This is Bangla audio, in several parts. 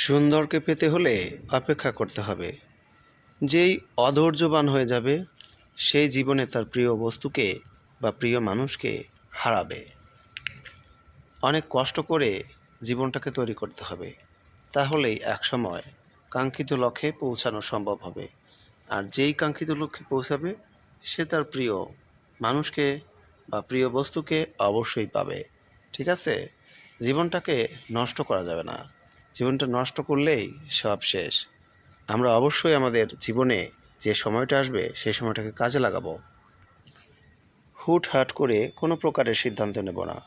সুন্দরকে পেতে হলে অপেক্ষা করতে হবে। যেই অধৈর্যবান হয়ে যাবে সেই জীবনে তার প্রিয় বস্তুকে বা প্রিয় মানুষকে হারাবে। অনেক কষ্ট করে জীবনটাকে তৈরি করতে হবে, তাহলেই একসময় কাঙ্ক্ষিত লক্ষ্যে পৌঁছানো সম্ভব হবে। আর যেই কাঙ্ক্ষিত লক্ষ্যে পৌঁছাবে সে তার প্রিয় মানুষকে বা প্রিয় বস্তুকে অবশ্যই পাবে। ঠিক আছে? জীবনটাকে নষ্ট করা যাবে না। জীবনটা নষ্ট করলেই সব শেষ। আমরা অবশ্যই আমাদের জীবনে যে সময়টা আসবে সেই সময়টাকে কাজে লাগাবো। হুটহাট করে কোনো প্রকারের সিদ্ধান্ত নেব না।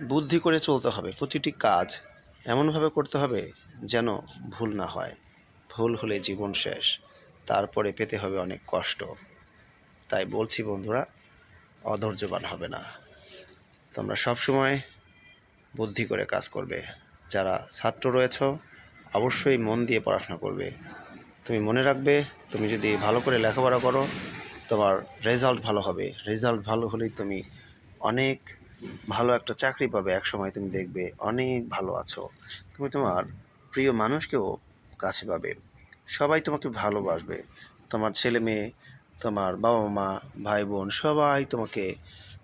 বুদ্ধি করে চলতে হবে। প্রতিটি কাজ এমনভাবে করতে হবে যেন ভুল না হয়। ভুল হলে জীবন শেষ, তারপরে পেতে হবে অনেক কষ্ট। তাই বলছি বন্ধুরা, অধৈর্যবান হবে না। তোমরা সবসময় বুদ্ধি করে কাজ করবে। যারা ছাত্র রয়েছ অবশ্যই মন দিয়ে পড়াশোনা করবে। তুমি মনে রাখবে, তুমি যদি ভালো করে লেখাপড়া করো তোমার রেজাল্ট ভালো হবে। রেজাল্ট ভালো হলেই তুমি অনেক ভালো একটা চাকরি পাবে। একসময় তুমি দেখবে অনেক ভালো আছো। তুমি তোমার প্রিয় মানুষকেও কাছে পাবে। সবাই তোমাকে ভালোবাসবে। তোমার ছেলে মেয়ে, তোমার বাবা মা, ভাই বোন সবাই তোমাকে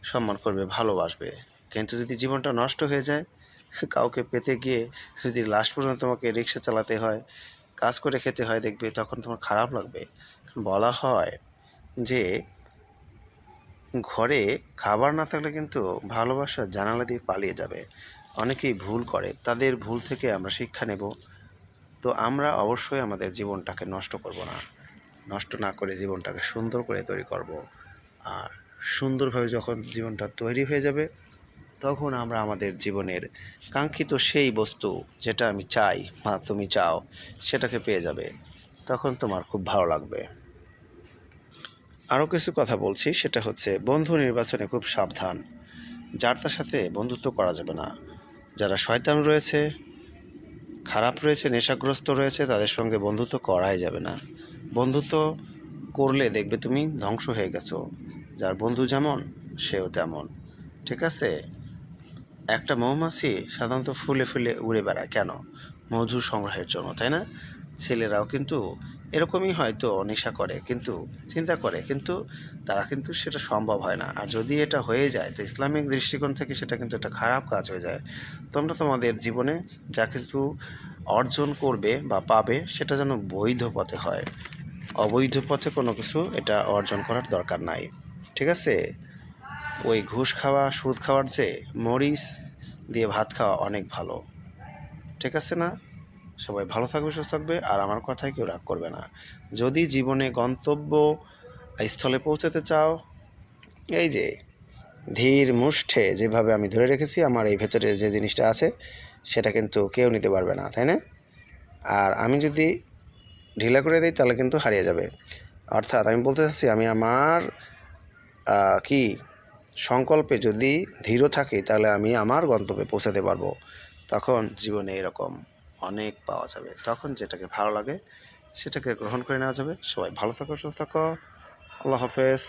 সম্মান করবে, ভালোবাসবে। কিন্তু যদি জীবনটা নষ্ট হয়ে যায়, কাউকে পেতে গিয়ে যদি লাস্ট পর্যন্ত তোমাকে রিক্সা চালাতে হয়, কাজ করে খেতে হয়, দেখবে তখন তোমার খারাপ লাগবে। বলা হয় যে ঘরে খাবার না থাকলে কিন্তু ভালোবাসা জানালা দিয়ে পালিয়ে যাবে। অনেকেই ভুল করে, তাদের ভুল থেকে আমরা শিক্ষা নেব। তো আমরা অবশ্যই আমাদের জীবনটাকে নষ্ট করব না। নষ্ট না করে জীবনটাকে সুন্দর করে তৈরি করব। আর সুন্দরভাবে যখন জীবনটা তৈরি হয়ে যাবে তখন আমরা আমাদের জীবনের কাঙ্ক্ষিত সেই বস্তু যেটা আমি চাই বা তুমি চাও সেটাকে পেয়ে যাবে। তখন তোমার খুব ভালো লাগবে। আরও কিছু কথা বলছি, সেটা হচ্ছে বন্ধু নির্বাচনে খুব সাবধান। যার তার সাথে বন্ধুত্ব করা যাবে না। যারা শয়তান রয়েছে, খারাপ রয়েছে, নেশাগ্রস্ত রয়েছে, তাদের সঙ্গে বন্ধুত্ব করাই যাবে না। বন্ধুত্ব করলে দেখবে তুমি ধ্বংস হয়ে গেছো। যার বন্ধু যেমন সেও তেমন। ঠিক আছে? একটা মৌমাছি সাধারণত ফুলে ফুলে উড়ে বেড়ায় কেন? মধু সংগ্রহের জন্য, তাই না? ছেলেরাও কিন্তু এরকমই হয়তো নেশা করে, কিন্তু চিন্তা করে, কিন্তু তারা কিন্তু সেটা সম্ভব হয় না। আর যদি এটা হয়ে যায় তো ইসলামিক দৃষ্টিকোণ থেকে সেটা কিন্তু একটা খারাপ কাজ হয়ে যায়। তোমরা তোমাদের জীবনে যা কিছু অর্জন করবে বা পাবে সেটা যেন বৈধ পথে হয়। অবৈধ পথে কোনো কিছু এটা অর্জন করার দরকার নাই। ঠিক আছে? ওই ঘুষ খাওয়া, সুদ খাওয়ার চেয়ে মরিচ দিয়ে ভাত খাওয়া অনেক ভালো। ঠিক আছে না? সবাই ভালো থাকবে, সুস্থ থাকবে, আর আমার কথায় কেউ রাগ করবে না। যদি জীবনে গন্তব্য স্থলে পৌঁছাতে চাও, এই যে ধীর মুষ্ঠে যেভাবে আমি ধরে রেখেছি, আমার এই ভেতরে যে জিনিসটা আছে সেটা কিন্তু কেউ নিতে পারবে না, তাই না? আর আমি যদি ঢিলা করে দিই তাহলে কিন্তু হারিয়ে যাবে। অর্থাৎ আমি বলতে চাচ্ছি, আমি আমার কি সংকল্পে যদি দৃঢ় থাকি তাহলে আমি আমার গন্তব্যে পৌঁছাতে পারবো। তখন জীবনে এরকম অনেক পাওয়া যাবে। তখন যেটাকে ভালো লাগে সেটাকে গ্রহণ করে নেওয়া যাবে। সবাই ভালো থাকো, সুস্থ থাকো। আল্লাহ হাফেজ।